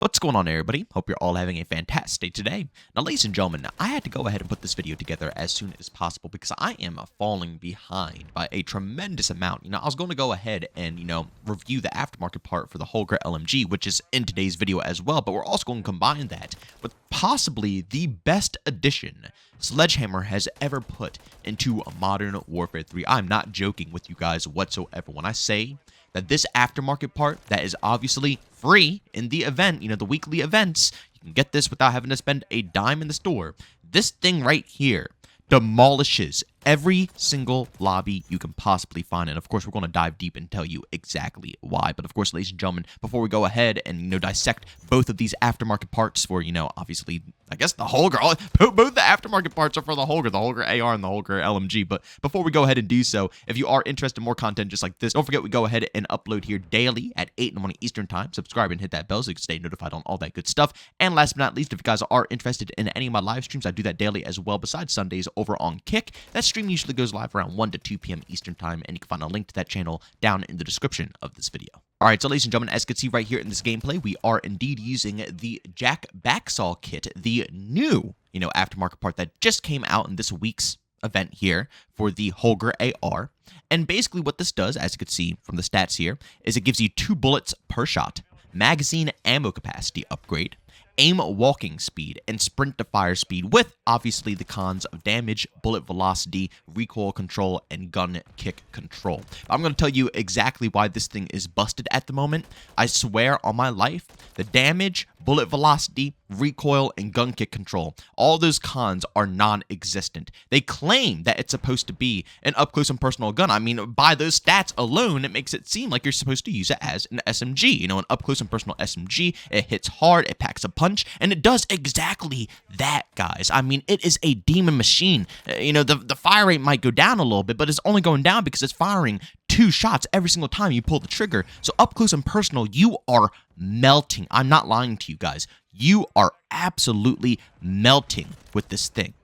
What's going on, everybody? Hope you're all having a fantastic day today. Now, ladies and gentlemen, I had to go ahead and put this video together as soon as possible because I am falling behind by a tremendous amount. I was going to go ahead and, review the aftermarket part for the Holger LMG, which is in today's video as well, but we're also going to combine that with possibly the best addition Sledgehammer has ever put into Modern Warfare 3. I'm not joking with you guys whatsoever when I say that this aftermarket part that is obviously free in the event, the weekly events, you can get this without having to spend a dime in the store. This thing right here demolishes every single lobby you can possibly find. And of course, we're going to dive deep and tell you exactly why. But of course, ladies and gentlemen, before we go ahead and, dissect both of these aftermarket parts for, obviously, I guess the Holger, both the aftermarket parts are for the Holger AR and the Holger LMG. But before we go ahead and do so, if you are interested in more content just like this, don't forget we go ahead and upload here daily at 8 in the morning Eastern time. Subscribe and hit that bell so you can stay notified on all that good stuff. And last but not least, if you guys are interested in any of my live streams, I do that daily as well, besides Sundays over on Kick. That stream usually goes live around 1 to 2 p.m. Eastern time, and you can find a link to that channel down in the description of this video. Alright, so ladies and gentlemen, as you can see right here in this gameplay, we are indeed using the Backsaw kit, the new, aftermarket part that just came out in this week's event here for the Holger AR. And basically what this does, as you can see from the stats here, is it gives you 2 bullets per shot, magazine ammo capacity upgrade, aim walking speed, and sprint to fire speed, with obviously the cons of damage, bullet velocity, recoil control, and gun kick control. I'm going to tell you exactly why this thing is busted at the moment. I swear on my life, the damage, bullet velocity, recoil, and gun kick control, all those cons are non-existent. They claim that it's supposed to be an up-close and personal gun. I mean, by those stats alone, it makes it seem like you're supposed to use it as an SMG. An up-close and personal SMG. It hits hard, it packs a punch, and it does exactly that, guys. I mean, it is a demon machine. The fire rate might go down a little bit, but it's only going down because it's firing 2 shots every single time you pull the trigger. So up close and personal, you are melting. I'm not lying to you guys. You are absolutely melting with this thing.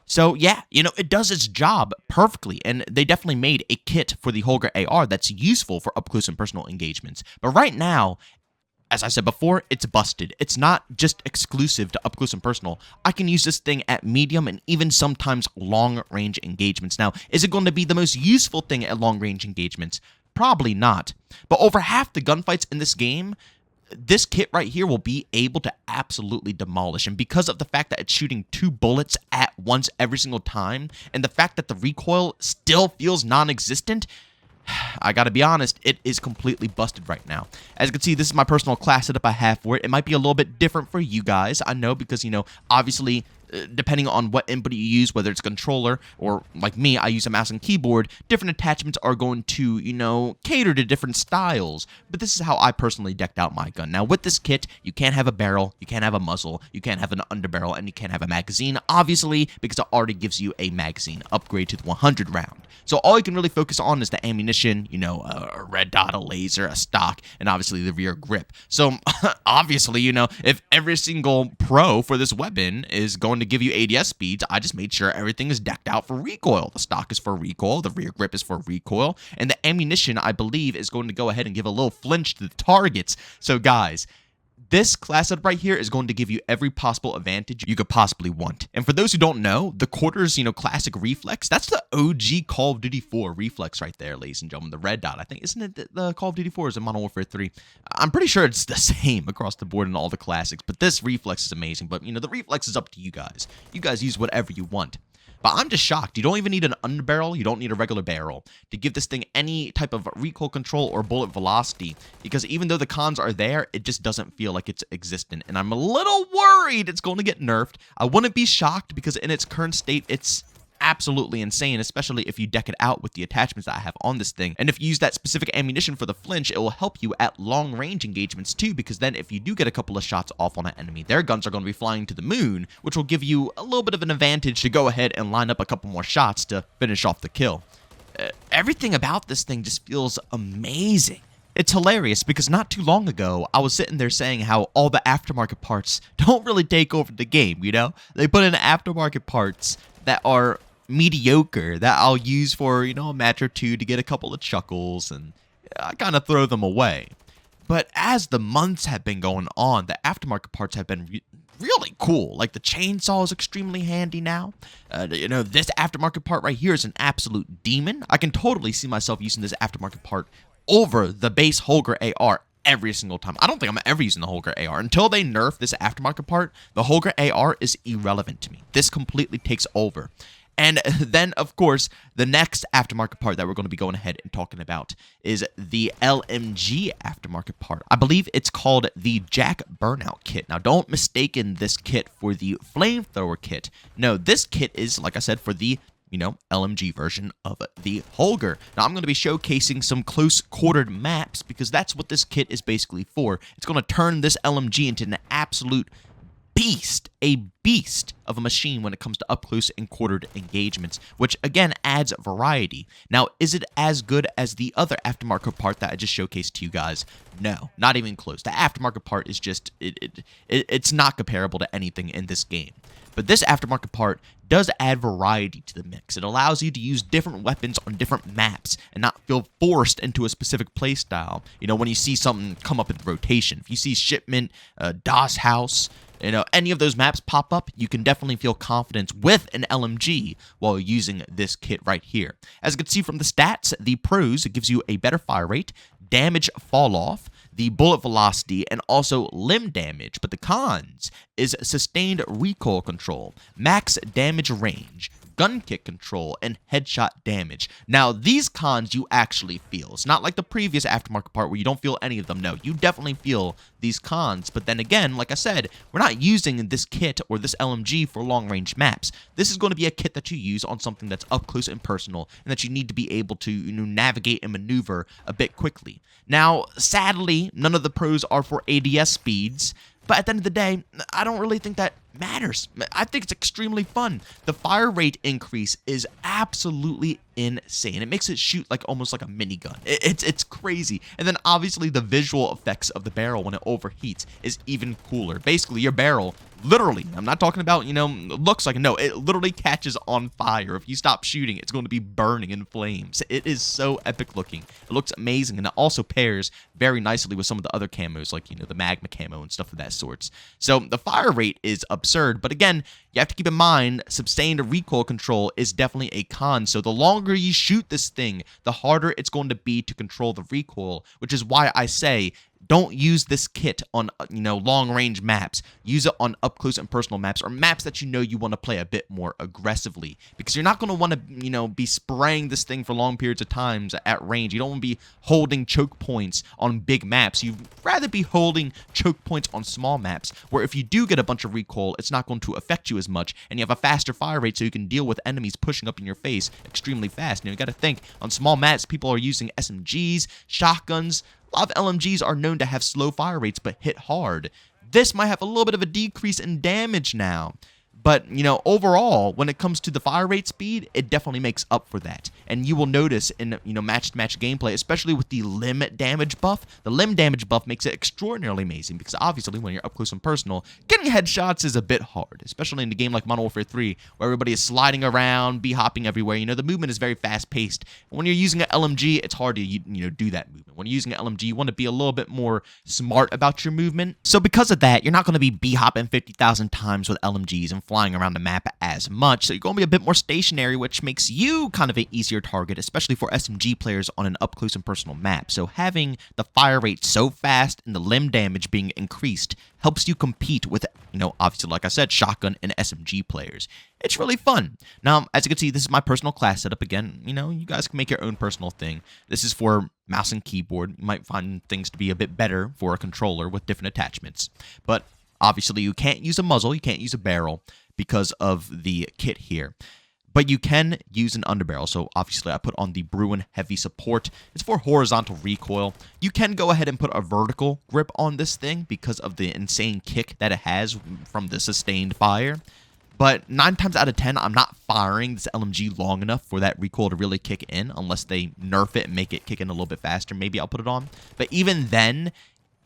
So yeah, it does its job perfectly, and they definitely made a kit for the Holger AR that's useful for up close and personal engagements. But right now, as I said before, it's busted. It's not just exclusive to up close and personal. I can use this thing at medium and even sometimes long-range engagements. Now, is it going to be the most useful thing at long-range engagements? Probably not. But over half the gunfights in this game, this kit right here will be able to absolutely demolish. And because of the fact that it's shooting 2 bullets at once every single time, and the fact that the recoil still feels non-existent, I gotta be honest, it is completely busted right now. As you can see, this is my personal class setup I have for it. It might be a little bit different for you guys, I know, because, obviously, depending on what input you use, whether it's controller or, like me, I use a mouse and keyboard, different attachments are going to, cater to different styles. But this is how I personally decked out my gun. Now, with this kit, you can't have a barrel, you can't have a muzzle, you can't have an underbarrel, and you can't have a magazine, obviously, because it already gives you a magazine upgrade to the 100 round. So all you can really focus on is the ammunition, a red dot, a laser, a stock, and obviously the rear grip. So obviously, if every single pro for this weapon is going to give you ADS speeds, I just made sure everything is decked out for recoil. The stock is for recoil, the rear grip is for recoil, and the ammunition, I believe, is going to go ahead and give a little flinch to the targets. So guys, this class setup right here is going to give you every possible advantage you could possibly want. And for those who don't know, the quarters, classic reflex, that's the OG Call of Duty 4 reflex right there, ladies and gentlemen. The red dot, I think, isn't it the Call of Duty 4 or is it Modern Warfare 3? I'm pretty sure it's the same across the board in all the classics, but this reflex is amazing. But, the reflex is up to you guys. You guys use whatever you want. But I'm just shocked. You don't even need an underbarrel. You don't need a regular barrel to give this thing any type of recoil control or bullet velocity. Because even though the cons are there, it just doesn't feel like it's existent. And I'm a little worried it's going to get nerfed. I wouldn't be shocked because in its current state, it's absolutely insane, especially if you deck it out with the attachments that I have on this thing. And if you use that specific ammunition for the flinch, it will help you at long range engagements too, because then if you do get a couple of shots off on an enemy, their guns are going to be flying to the moon, which will give you a little bit of an advantage to go ahead and line up a couple more shots to finish off the kill. Everything about this thing just feels amazing. It's hilarious because not too long ago, I was sitting there saying how all the aftermarket parts don't really take over the game, They put in aftermarket parts that are mediocre that I'll use for, a match or two to get a couple of chuckles, and I kind of throw them away. But as the months have been going on, the aftermarket parts have been really cool. Like the chainsaw is extremely handy now. This aftermarket part right here is an absolute demon. I can totally see myself using this aftermarket part over the base Holger AR every single time. I don't think I'm ever using the Holger AR. Until they nerf this aftermarket part, the Holger AR is irrelevant to me. This completely takes over. And then, of course, the next aftermarket part that we're going to be going ahead and talking about is the LMG aftermarket part. I believe it's called the Jack Burnout kit. Now, don't mistake this kit for the flamethrower kit. No, this kit is, like I said, for the LMG version of the Holger. Now, I'm going to be showcasing some close-quartered maps because that's what this kit is basically for. It's going to turn this LMG into an absolute beast, a beast of a machine when it comes to up-close and quartered engagements, which again adds variety. Now, is it as good as the other aftermarket part that I just showcased to you guys? No, not even close. The aftermarket part is just, it's not comparable to anything in this game. But this aftermarket part does add variety to the mix. It allows you to use different weapons on different maps and not feel forced into a specific playstyle. When you see something come up in the rotation, if you see Shipment, DOS House, any of those maps pop up, you can definitely feel confidence with an LMG while using this kit right here. As you can see from the stats, the pros, it gives you a better fire rate, damage fall off, the bullet velocity, and also limb damage. But the cons is sustained recoil control, max damage range, gun kick control, and headshot damage. Now, these cons you actually feel. It's not like the previous aftermarket part where you don't feel any of them. No, you definitely feel these cons. But then again, like I said, we're not using this kit or this LMG for long-range maps. This is going to be a kit that you use on something that's up close and personal and that you need to be able to navigate and maneuver a bit quickly. Now, sadly, none of the pros are for ADS speeds. But at the end of the day, I don't really think that matters. I think it's extremely fun. The fire rate increase is absolutely insane. It makes it shoot like almost like a minigun. It's crazy. And then obviously the visual effects of the barrel when it overheats is even cooler. Basically, your barrel literally, I'm not talking about, looks like, no, it literally catches on fire. If you stop shooting, it's going to be burning in flames. It is so epic looking. It looks amazing, and it also pairs very nicely with some of the other camos, like, the magma camo and stuff of that sorts. So the fire rate is absurd, but again, you have to keep in mind, sustained recoil control is definitely a con. So the longer you shoot this thing, the harder it's going to be to control the recoil, which is why I say, don't use this kit on, long-range maps. Use it on up-close and personal maps or maps that you want to play a bit more aggressively, because you're not going to want to, be spraying this thing for long periods of times at range. You don't want to be holding choke points on big maps. You'd rather be holding choke points on small maps, where if you do get a bunch of recoil, it's not going to affect you as much, and you have a faster fire rate so you can deal with enemies pushing up in your face extremely fast. You got to think, on small maps, people are using SMGs, shotguns. A lot of LMGs are known to have slow fire rates but hit hard. This might have a little bit of a decrease in damage now. But, overall, when it comes to the fire rate speed, it definitely makes up for that. And you will notice in, match-to-match gameplay, especially with the limb damage buff, the limb damage buff makes it extraordinarily amazing, because obviously when you're up close and personal, getting headshots is a bit hard, especially in a game like Modern Warfare 3, where everybody is sliding around, b-hopping everywhere. The movement is very fast-paced. And when you're using an LMG, it's hard to, do that movement. When you're using an LMG, you want to be a little bit more smart about your movement. So because of that, you're not going to be b-hopping 50,000 times with LMGs and flying around the map as much, so you're going to be a bit more stationary, which makes you kind of an easier target, especially for SMG players on an up-close and personal map. So having the fire rate so fast and the limb damage being increased helps you compete with, obviously, like I said, shotgun and SMG players. It's really fun. Now, as you can see, this is my personal class setup again. You guys can make your own personal thing. This is for mouse and keyboard. You might find things to be a bit better for a controller with different attachments. But obviously, you can't use a muzzle, you can't use a barrel because of the kit here. But you can use an underbarrel, so obviously I put on the Bruin Heavy Support. It's for horizontal recoil. You can go ahead and put a vertical grip on this thing because of the insane kick that it has from the sustained fire. But 9 times out of 10, I'm not firing this LMG long enough for that recoil to really kick in, unless they nerf it and make it kick in a little bit faster. Maybe I'll put it on. But even then,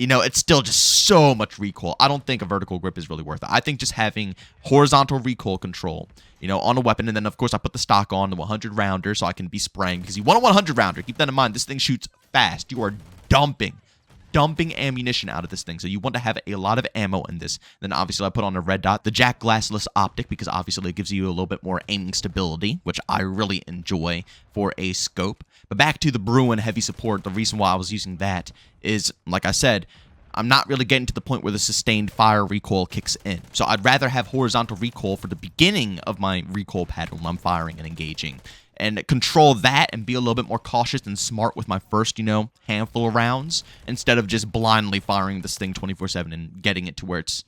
it's still just so much recoil. I don't think a vertical grip is really worth it. I think just having horizontal recoil control, on a weapon, and then, of course, I put the stock on, the 100-rounder, so I can be spraying, because you want a 100-rounder. Keep that in mind. This thing shoots fast. You are dumping dumping ammunition out of this thing. So you want to have a lot of ammo in this. Then obviously I put on a red dot, the Jack Glassless optic, because obviously it gives you a little bit more aiming stability, which I really enjoy for a scope. But back to the Bruin heavy support, the reason why I was using that is, like I said, I'm not really getting to the point where the sustained fire recoil kicks in. So I'd rather have horizontal recoil for the beginning of my recoil pattern when I'm firing and engaging, and control that and be a little bit more cautious and smart with my first, handful of rounds, instead of just blindly firing this thing 24/7 and getting it to where it's,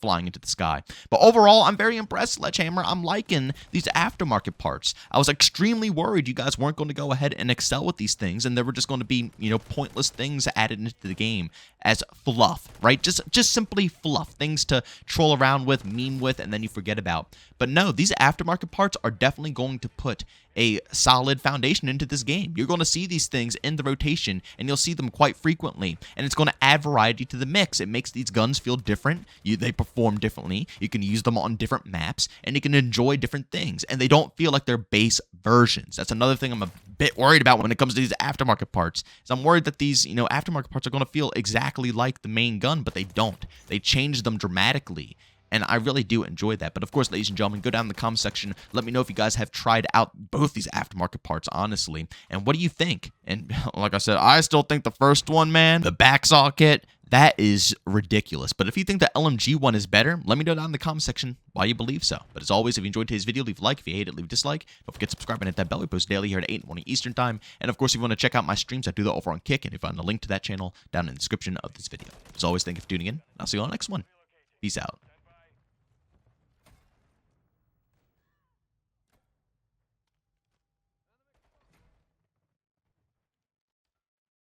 flying into the sky. But overall, I'm very impressed, Sledgehammer. I'm liking these aftermarket parts. I was extremely worried you guys weren't going to go ahead and excel with these things, and they were just going to be, pointless things added into the game as fluff, right? Just simply fluff, things to troll around with, meme with, and then you forget about. But no, these aftermarket parts are definitely going to put a solid foundation into this game. You're going to see these things in the rotation, and you'll see them quite frequently, and it's going to add variety to the mix. It makes these guns feel different. They perform differently. You can use them on different maps, and you can enjoy different things, and they don't feel like they're base versions. That's another thing I'm a bit worried about when it comes to these aftermarket parts. Is I'm worried that these, aftermarket parts are going to feel exactly like the main gun, but they don't. They change them dramatically. And I really do enjoy that. But of course, ladies and gentlemen, go down in the comment section. Let me know if you guys have tried out both these aftermarket parts, honestly. And what do you think? And like I said, I still think the first one, man, the Backsaw kit, that is ridiculous. But if you think the LMG one is better, let me know down in the comment section why you believe so. But as always, if you enjoyed today's video, leave a like. If you hate it, leave a dislike. Don't forget to subscribe and hit that bell. We post daily here at 8 in the morning Eastern Time. And of course, if you want to check out my streams, I do that over on Kick. And you find the link to that channel down in the description of this video. As always, thank you for tuning in. I'll see you on the next one. Peace out.